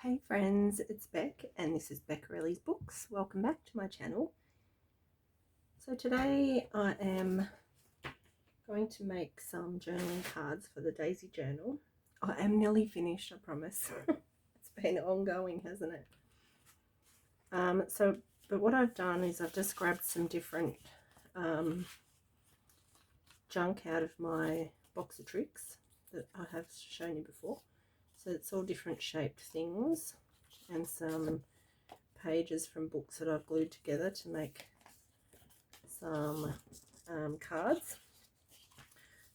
Hey friends, it's Beck and this is Beccarelli's Books. Welcome back to my channel. So today I am going to make some journaling cards for the Daisy Journal. I am nearly finished, I promise. It's been ongoing, hasn't it? But what I've done is I've just grabbed some different junk out of my box of tricks that I have shown you before. So it's all different shaped things and some pages from books that I've glued together to make some cards.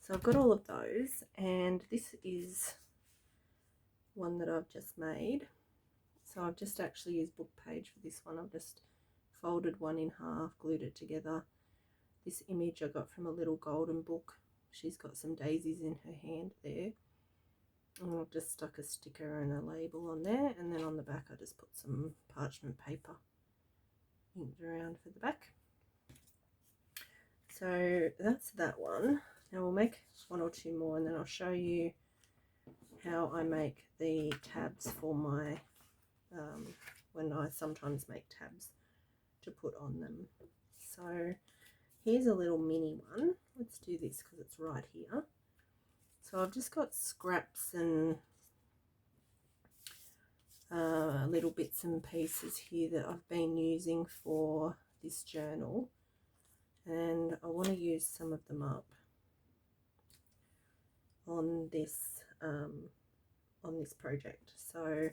So I've got all of those, and this is one that I've just made. So I've just actually used book page for this one. I've just folded one in half, glued it together. This image I got from a little golden book. She's got some daisies in her hand there. And I've just stuck a sticker and a label on there, and then on the back I just put some parchment paper inked around for the back. So that's that one. Now we'll make one or two more, and then I'll show you how I make the tabs for my when I sometimes make tabs to put on them. So here's a little mini one. Let's do this because it's right here. So I've just got scraps and little bits and pieces here that I've been using for this journal, and I want to use some of them up on this project. So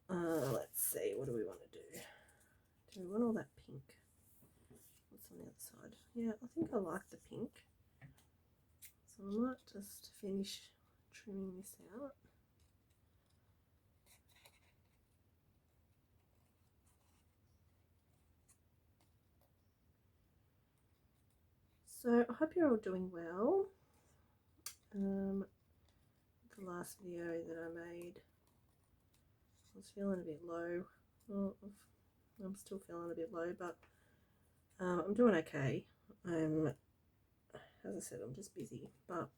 let's see, what do we want to do? Do we want all that pink? What's on the other side? Yeah, I think I like the pink. So I might just finish trimming this out. So I hope you're all doing well. The last video that I made, I was feeling a bit low. Well, I'm still feeling a bit low, but I'm doing okay. As I said, I'm just busy, but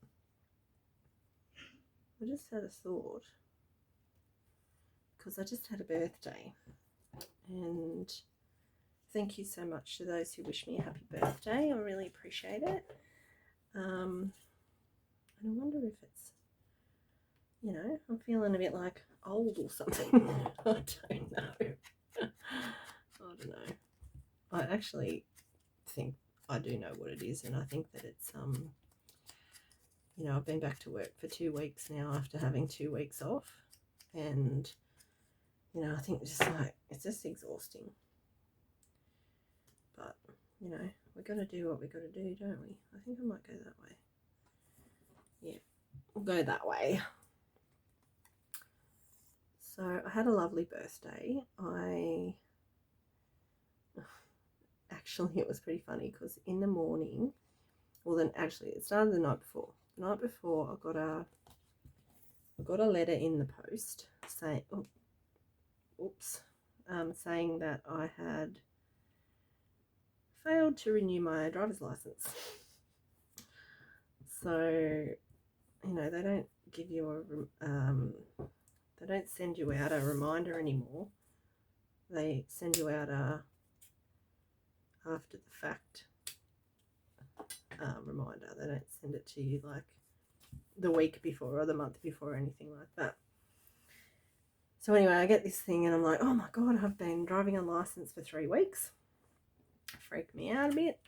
I just had a thought, because I just had a birthday, and thank you so much to those who wish me a happy birthday. I really appreciate it. And I wonder if it's, you know, I'm feeling a bit like old or something. I don't know. I don't know. I actually think I do know what it is, and I think that it's you know, I've been back to work for 2 weeks now after having 2 weeks off, and you know, I think it's just exhausting. But you know, we're gonna do what we gotta do, don't we? I think I might go that way. Yeah, we'll go that way. So I had a lovely birthday. Actually, it was pretty funny because in the morning, well, then actually it started the night before. The night before, I got a letter in the post saying, saying that I had failed to renew my driver's license. So, you know, they don't give you they don't send you out a reminder anymore. They send you out a after the fact reminder. They don't send it to you like the week before or the month before or anything like that. So anyway, I get this thing and I'm like, oh my God, I've been driving unlicensed for 3 weeks. Freaked me out a bit.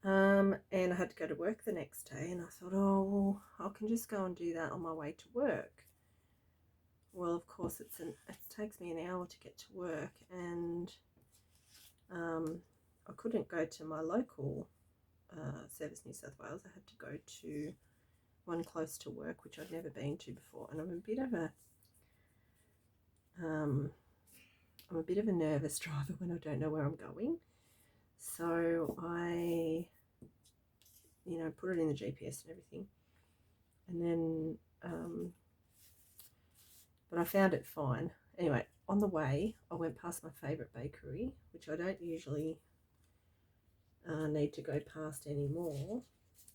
And I had to go to work the next day, and I thought, oh, well, I can just go and do that on my way to work. Well, of course, it takes me an hour to get to work, and I couldn't go to my local Service New South Wales. I had to go to one close to work, which I'd never been to before, and I'm a bit of a nervous driver when I don't know where I'm going. So I, you know, put it in the GPS and everything, and then but I found it fine. Anyway, on the way I went past my favourite bakery, which I don't usually need to go past anymore,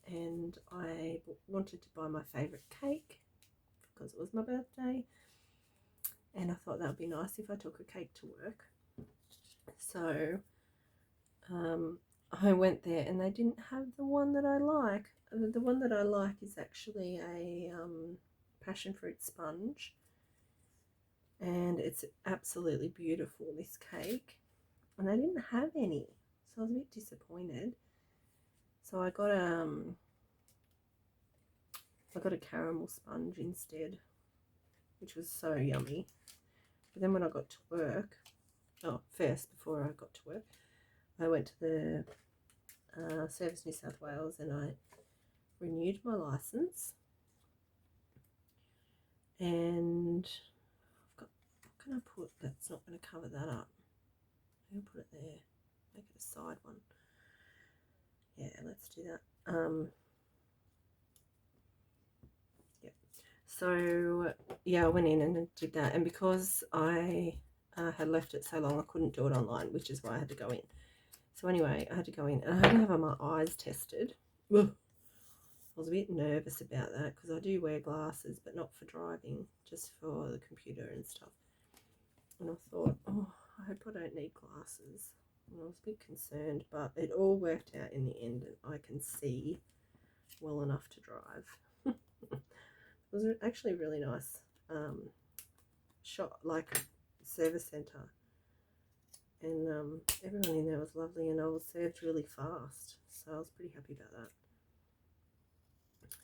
and I wanted to buy my favourite cake because it was my birthday. and I thought that would be nice if I took a cake to work. So I went there and they didn't have the one that I like. The one that I like is actually a passion fruit sponge, and it's absolutely beautiful, this cake, and they didn't have any, so I was a bit disappointed. So I got a caramel sponge instead, which was so yummy. But then when I got to work, first before I got to work, I went to the Service New South Wales and I renewed my license, and what can I put that's not going to cover that up? I'm going to put it there, make it a side one. Yeah, let's do that. Yep. So yeah, I went in and did that, and because I had left it so long, I couldn't do it online, which is why I had to go in. So anyway, I had to go in and I had to have my eyes tested. Ugh. I was a bit nervous about that because I do wear glasses, but not for driving, just for the computer and stuff. And I thought, oh, I hope I don't need glasses. And I was a bit concerned, but it all worked out in the end, and I can see well enough to drive. It was actually really nice shop, like service centre, and everyone in there was lovely, and I was served really fast, so I was pretty happy about that.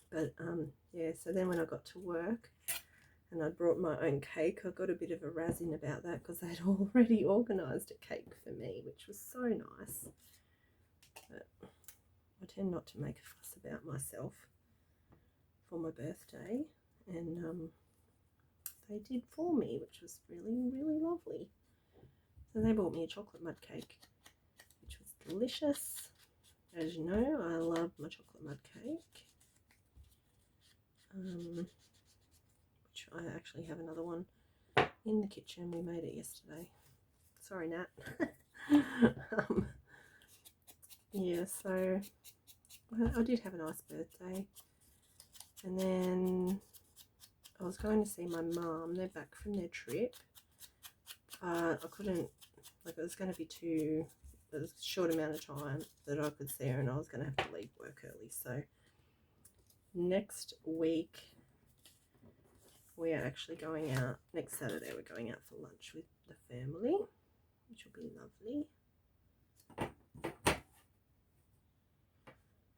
But yeah, so then when I got to work and I brought my own cake, I got a bit of a razzing about that because they'd already organised a cake for me, which was so nice. But I tend not to make a fuss about myself for my birthday, and they did for me, which was really, really lovely. So they bought me a chocolate mud cake, which was delicious. As you know, I love my chocolate mud cake. Which I actually have another one in the kitchen. We made it yesterday. Sorry, Nat. Yeah, so I did have a nice birthday. And then I was going to see my mum. They're back from their trip. I couldn't, like, it was going to be it was a short amount of time that I could see her, and I was going to have to leave work early. So next week we are actually going out. Next Saturday we're going out for lunch with the family, which will be lovely.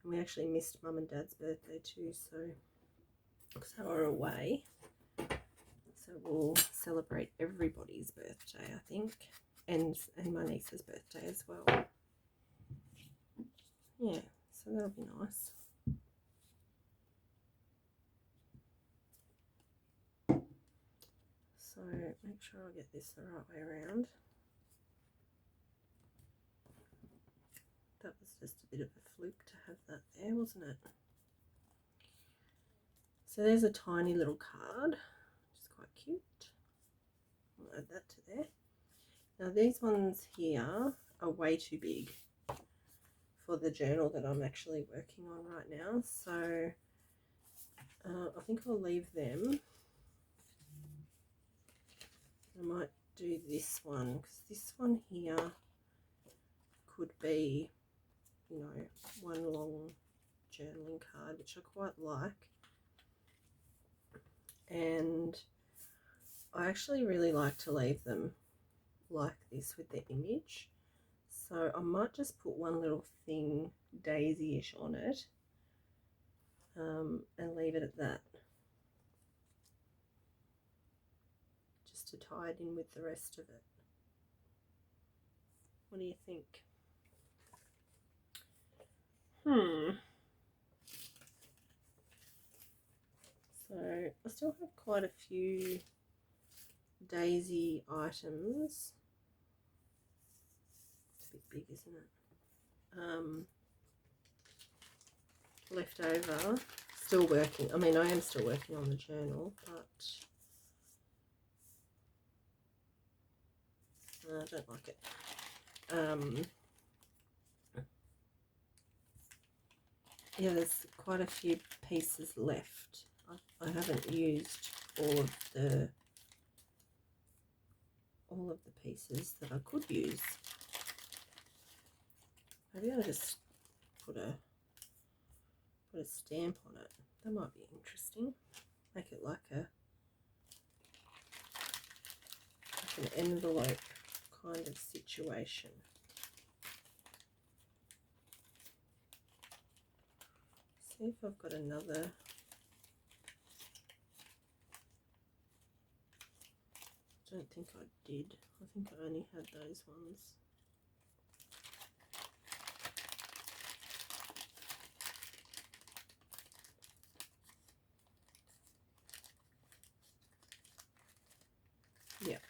And we actually missed Mum and Dad's birthday too, so because they were away. So we'll celebrate everybody's birthday, I think, and my niece's birthday as well. Yeah, so that'll be nice. So make sure I get this the right way around. That was just a bit of a fluke to have that there, wasn't it? So there's a tiny little card, which is quite cute. I'll add that to there. Now these ones here are way too big for the journal that I'm actually working on right now, so I think I'll leave them. I might do this one, because this one here could be, you know, one long journaling card, which I quite like. And I actually really like to leave them like this with the image. So I might just put one little thing daisy-ish on it and leave it at that. Just to tie it in with the rest of it. What do you think? So I still have quite a few daisy items. It's a bit big, isn't it? Left over. Still working. I mean, I am still working on the journal, but I don't like it. Yeah, there's quite a few pieces left. I haven't used all of the all of the pieces that I could use. Maybe I'll just put a stamp on it. That might be interesting. Make it like an envelope kind of situation. See if I've got another. I don't think I did. I think I only had those ones. Yeah.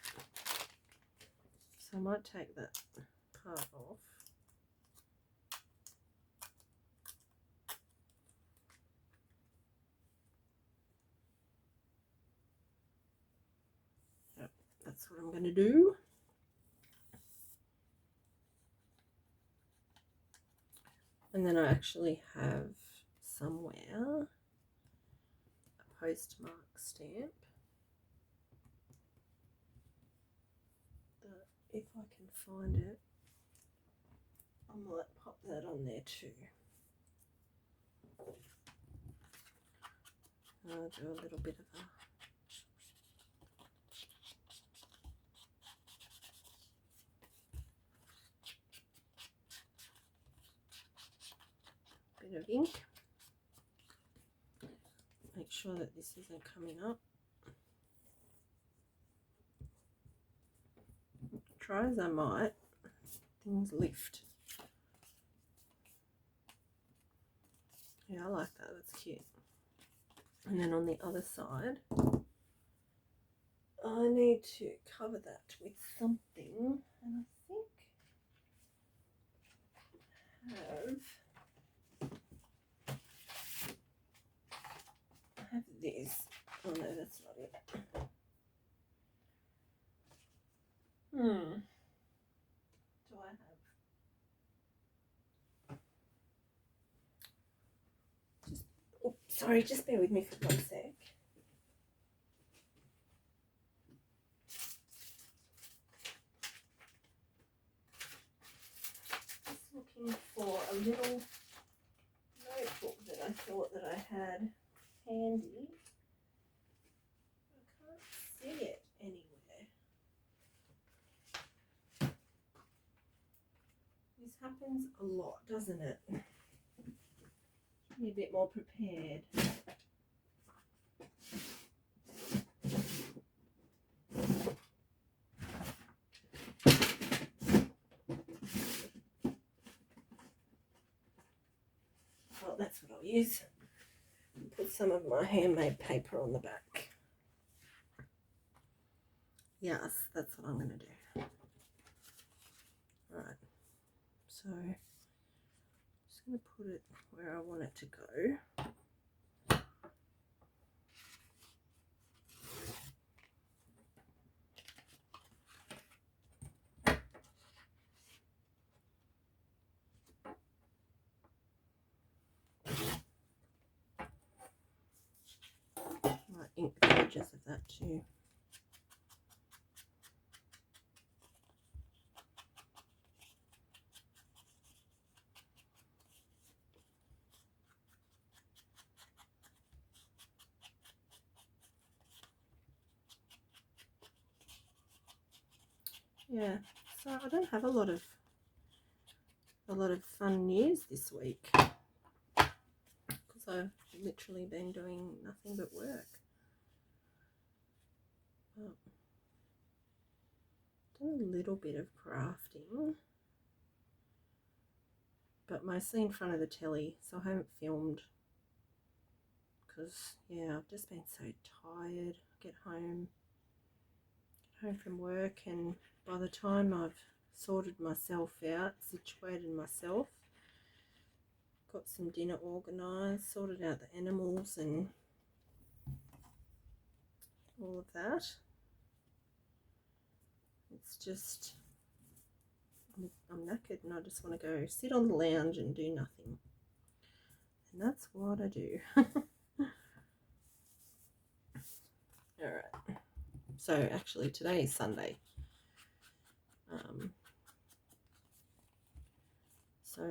So I might take that part off. Yep, that's what I'm going to do. And then I actually have somewhere a postmark stamp that, if I can find it, I might pop that on there too. I'll do a little bit of of ink. Make sure that this isn't coming up. Try as I might, things lift. Yeah, I like that. That's cute. And then on the other side, I need to cover that with something, and I have this. Oh no, that's not it. Do I have? Oh, sorry, just bear with me for 1 sec. Just looking for a little notebook that I thought that I had handy. I can't see it anywhere. This happens a lot, doesn't it? Be a bit more prepared. Well, that's what I'll use. Put some of my handmade paper on the back. Yes, that's what I'm going to do. Right, so I'm just going to put it where I want it to go. Might ink the edges of that too. Yeah, so I don't have a lot of fun news this week because I've literally been doing nothing but work. Well, done a little bit of crafting, but mostly in front of the telly, so I haven't filmed because, yeah, I've just been so tired. Get home from work, and by the time I've sorted myself out, situated myself, got some dinner organised, sorted out the animals and all of that, it's just, I'm knackered and I just want to go sit on the lounge and do nothing. And that's what I do. Alright, so actually today is Sunday. So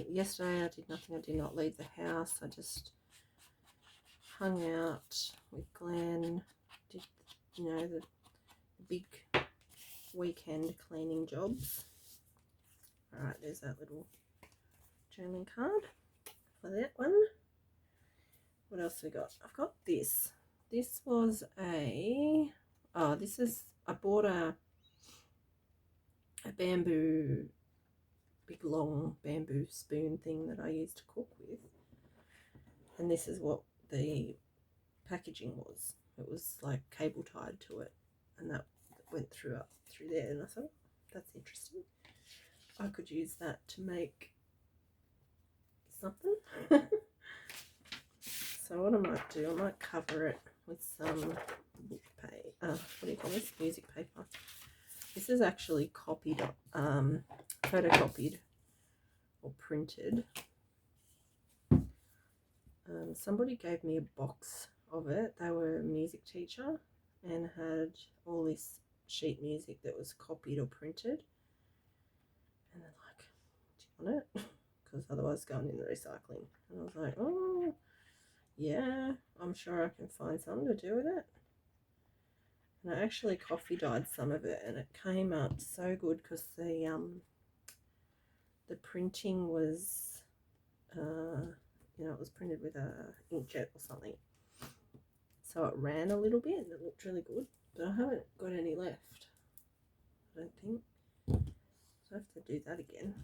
yesterday I did nothing. I did not leave the house. I just hung out with Glenn, did, you know, the big weekend cleaning jobs. Alright, there's that little journaling card for that one. What else we got? I've got this. This was I bought a bamboo, big long bamboo spoon thing that I used to cook with. And this is what the packaging was. It was like cable tied to it, and that went through there, and I thought, that's interesting. I could use that to make something. So what I might do, I might cover it with some book paper. What do you call this? Music paper. This is actually copied, photocopied or printed. Somebody gave me a box of it. They were a music teacher and had all this sheet music that was copied or printed. And they're like, do you want it? Because otherwise it's going in the recycling. And I was like, oh, yeah, I'm sure I can find something to do with it. And I actually coffee dyed some of it, and it came out so good because the printing was, it was printed with a inkjet or something. So it ran a little bit and it looked really good, but I haven't got any left, I don't think. So I have to do that again.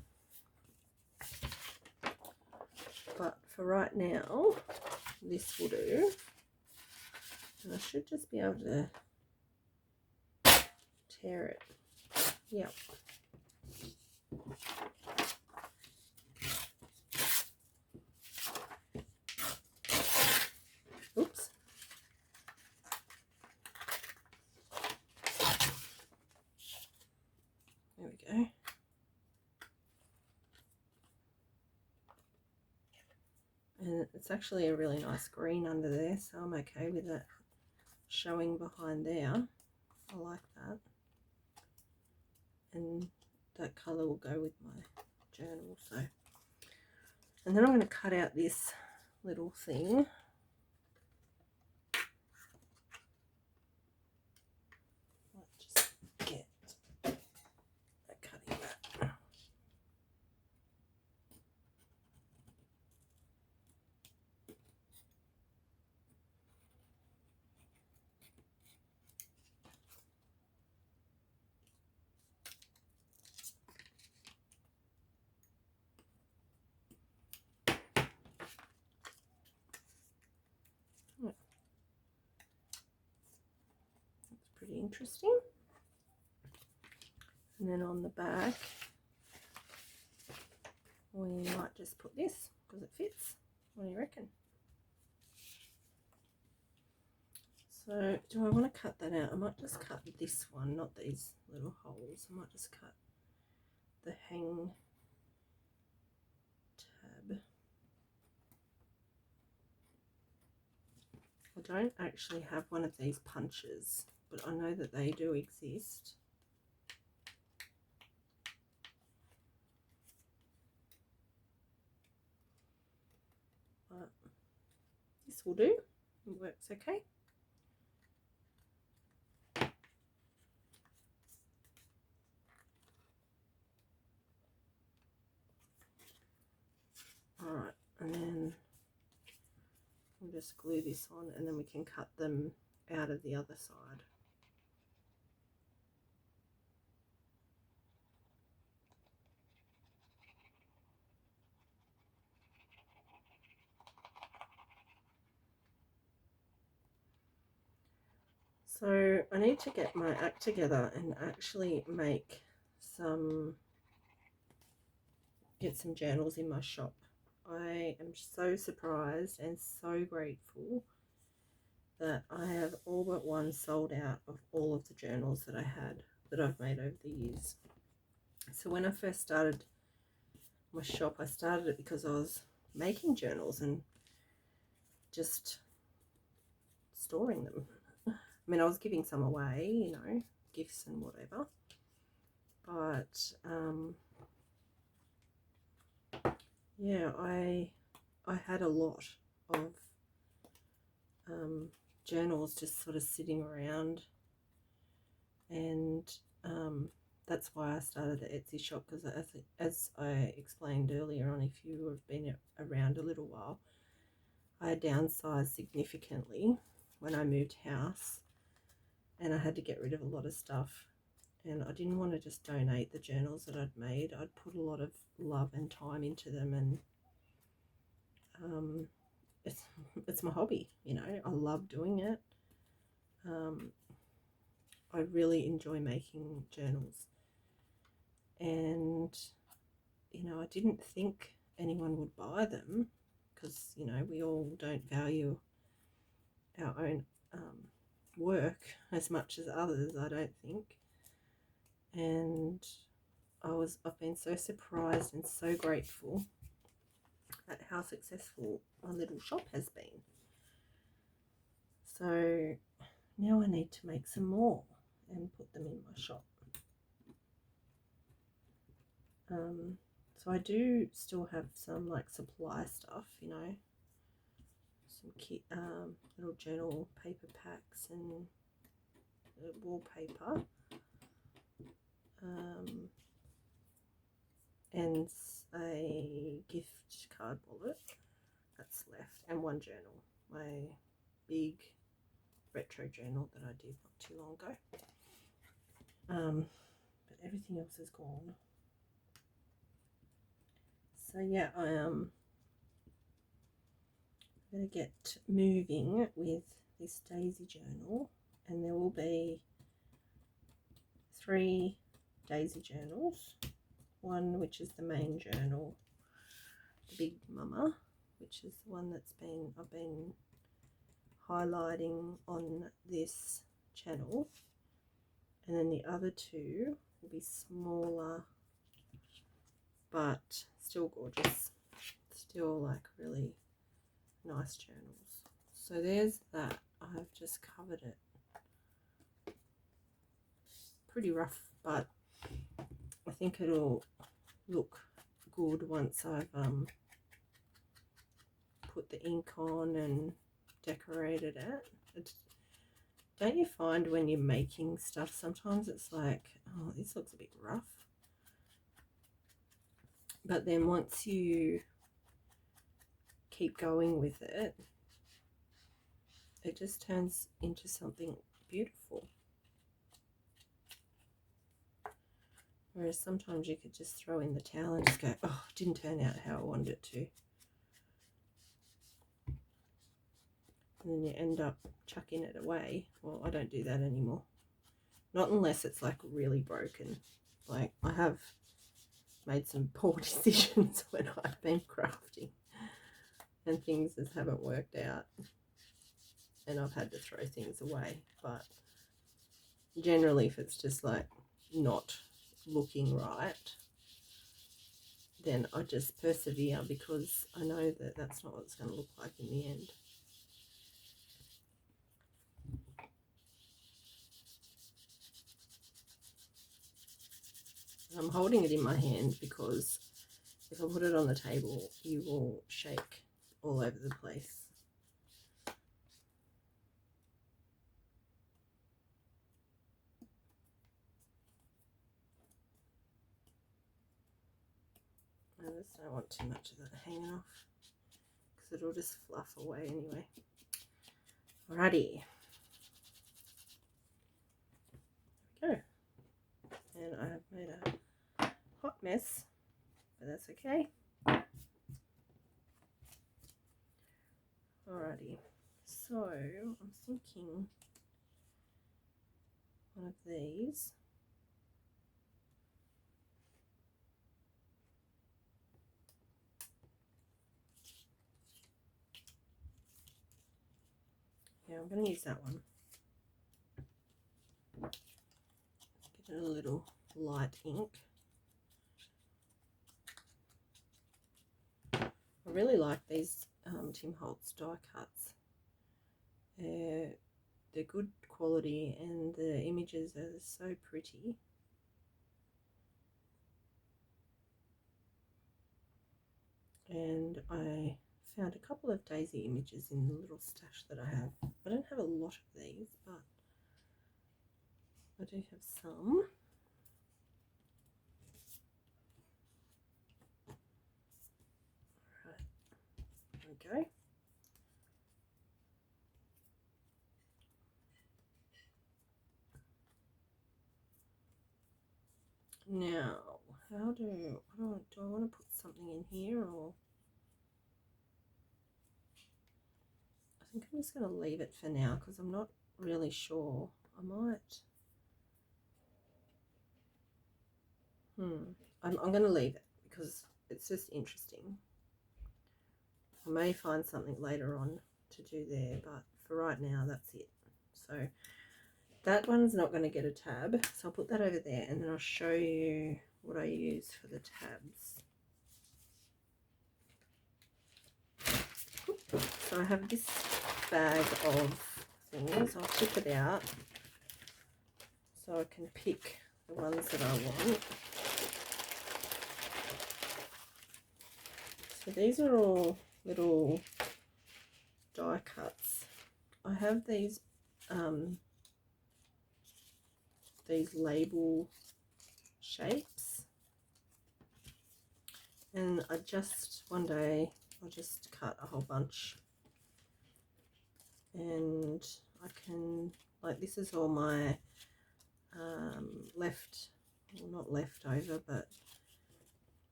But for right now, this will do. And I should just be able to tear it. Yep. Oops. There we go. And it's actually a really nice green under there, so I'm okay with it showing behind there. I like that. And that colour will go with my journal. So, and then I'm going to cut out this little thing. Let's just get a cutting mat. Pretty interesting. And then on the back we might just put this because it fits. What do you reckon? So do I want to cut that out? I might just cut this one, not these little holes. I might just cut the hang tab. I don't actually have one of these punches, but I know that they do exist. But this will do. It works okay. Alright, and then we'll just glue this on, and then we can cut them out of the other side. So I need to get my act together and actually get some journals in my shop. I am so surprised and so grateful that I have all but one sold out of all of the journals that I've made over the years. So when I first started my shop, I started it because I was making journals and just storing them. I mean, I was giving some away, gifts and whatever. But yeah, I had a lot of journals just sort of sitting around, and that's why I started the Etsy shop, because as I explained earlier on, if you have been around a little while, I downsized significantly when I moved house, and I had to get rid of a lot of stuff, and I didn't want to just donate the journals that I'd made. I'd put a lot of love and time into them, and it's my hobby, you know. I love doing it. I really enjoy making journals, and you know, I didn't think anyone would buy them, because you know, we all don't value our own work as much as others, I don't think. And I've been so surprised and so grateful at how successful my little shop has been. So now I need to make some more and put them in my shop. So I do still have some like supply stuff, you know, some little journal paper packs and wallpaper, and a gift card wallet that's left, and one journal, my big retro journal that I did not too long ago. But everything else is gone. So yeah, I am going to get moving with this daisy journal, and there will be 3 daisy journals. One which is the main journal, the Big Mama, which is the one I've been highlighting on this channel, and then the other 2 will be smaller but still gorgeous, still like really nice journals. So there's that. I've just covered it pretty rough, but I think it'll look good once I've put the ink on and decorated it. Don't you find when you're making stuff, sometimes it's like, oh, this looks a bit rough, but then once you keep going with it, it just turns into something beautiful. Whereas sometimes you could just throw in the towel and just go, oh, it didn't turn out how I wanted it to. And then you end up chucking it away. Well, I don't do that anymore. Not unless it's like really broken. Like, I have made some poor decisions when I've been crafting and things just haven't worked out, and I've had to throw things away. But generally, if it's just like not looking right, then I just persevere, because I know that that's not what it's going to look like in the end. I'm holding it in my hand because if I put it on the table, you will shake all over the place. I just don't want too much of that hanging off, because it'll just fluff away anyway. Alrighty. There we go. And I have made a hot mess, but that's okay. Alrighty. So I'm thinking one of these. Yeah, I'm going to use that one. Get a little light ink. I really like these Tim Holtz die cuts. They're they're good quality and the images are so pretty. And I found a couple of daisy images in the little stash that I have. I don't have a lot of these, but I do have some. Right, there we go. Now, do I want to put something in here, or I think I'm just going to leave it for now because I'm not really sure. I might. I'm going to leave it because it's just interesting. I may find something later on to do there, but for right now, that's it. So that one's not going to get a tab, so I'll put that over there, and then I'll show you what I use for the tabs. So I have this bag of things. I'll tip it out so I can pick the ones that I want. So these are all little die cuts. I have these label shapes, and one day I'll just cut a whole bunch, and I can, like, this is all my not leftover, but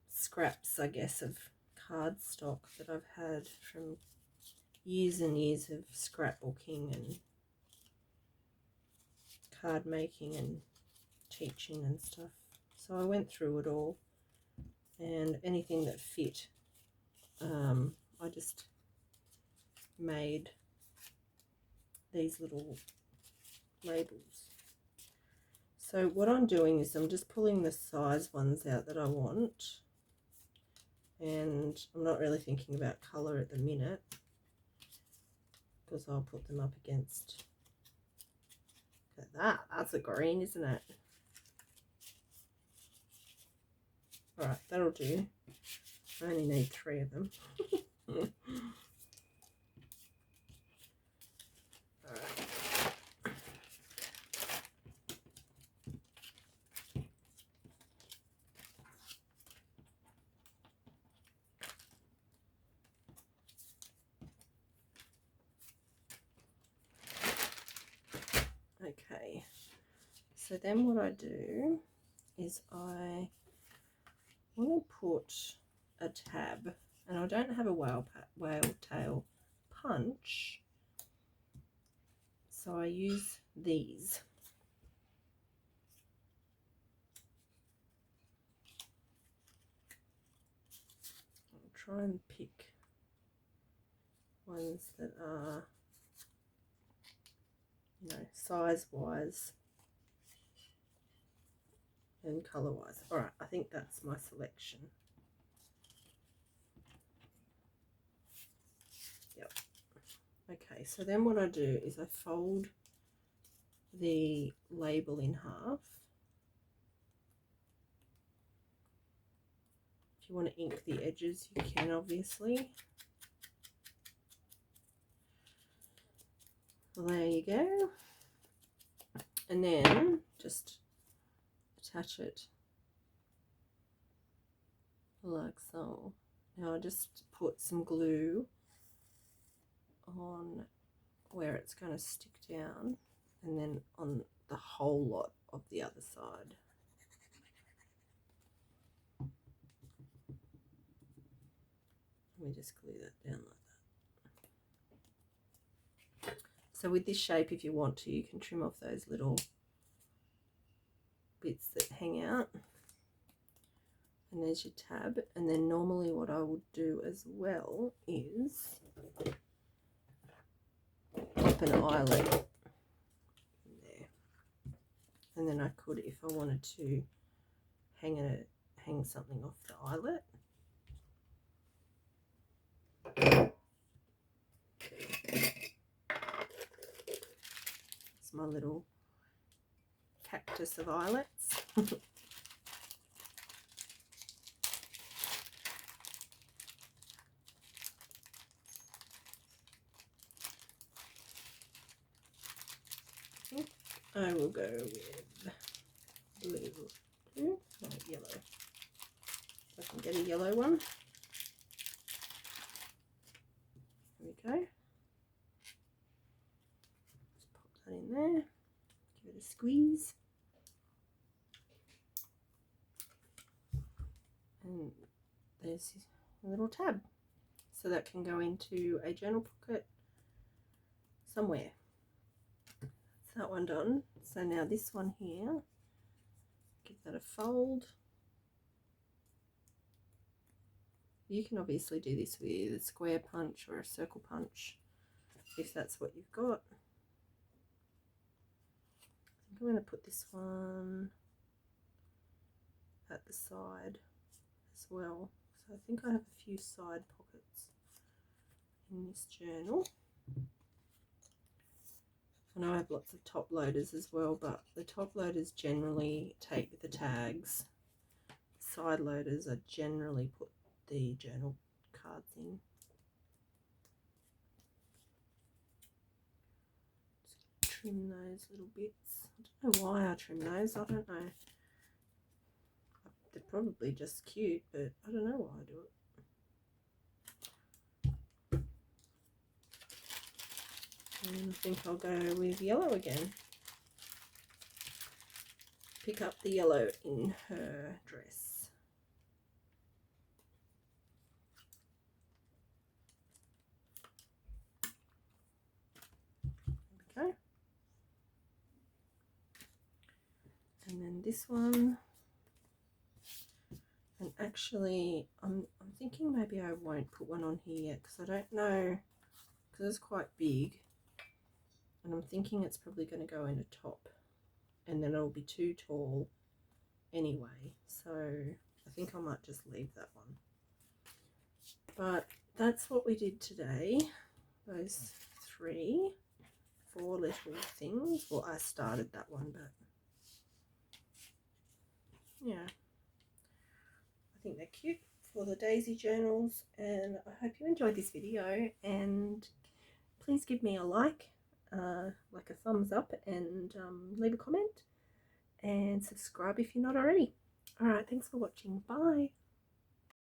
scraps, I guess, of cardstock that I've had from years and years of scrapbooking and card making and teaching and stuff. So I went through it all, and anything that fit, I just made these little labels. So what I'm doing is I'm just pulling the size ones out that I want, and I'm not really thinking about colour at the minute because I'll put them up against. Look at that, that's a green, isn't it? Alright, that'll do. I only need 3 of them. Alright. Okay, so then what I do is I want to put a tab, and I don't have a whale tail punch, so I use these. I'll try and pick ones that are, you know, size wise and colour wise. Alright, I think that's my selection. Yep. Okay, so then what I do is I fold the label in half. If you want to ink the edges, you can, obviously. Well, there you go. And then just attach it like so. Now I just put some glue on where it's going to stick down, and then on the whole lot of the other side. Let me just glue that down like that. So with this shape, if you want to, you can trim off those little bits that hang out. And there's your tab. And then normally what I would do as well is pop an eyelet in there. And then I could, if I wanted to, hang something off the eyelet. my little cactus of eyelets. I will go with blue, no, yellow. I can get a yellow one. There we go. Just pop that in there. Give it a squeeze. And there's a little tab. So that can go into a journal pocket somewhere. That's that one done. So now this one here, give that a fold. You can obviously do this with a square punch or a circle punch if that's what you've got. I think I'm going to put this one at the side as well. So I think I have a few side pockets in this journal. I know I have lots of top loaders as well, but the top loaders generally take the tags. Side loaders I generally put the journal cards in. Just trim those little bits. I don't know why I trim those, I don't know. They're probably just cute, but I don't know why I do it. And I think I'll go with yellow again. Pick up the yellow in her dress. There we go. And then this one. And actually, I'm thinking maybe I won't put one on here yet because I don't know, because it's quite big. And I'm thinking it's probably going to go in a top and then it'll be too tall anyway, so I think I might just leave that one. But that's what we did today, those 4 little things. Well, I started that one, but yeah, I think they're cute for the daisy journals, and I hope you enjoyed this video, and please give me a like a thumbs up, and leave a comment and subscribe if you're not already. Alright, thanks for watching. Bye.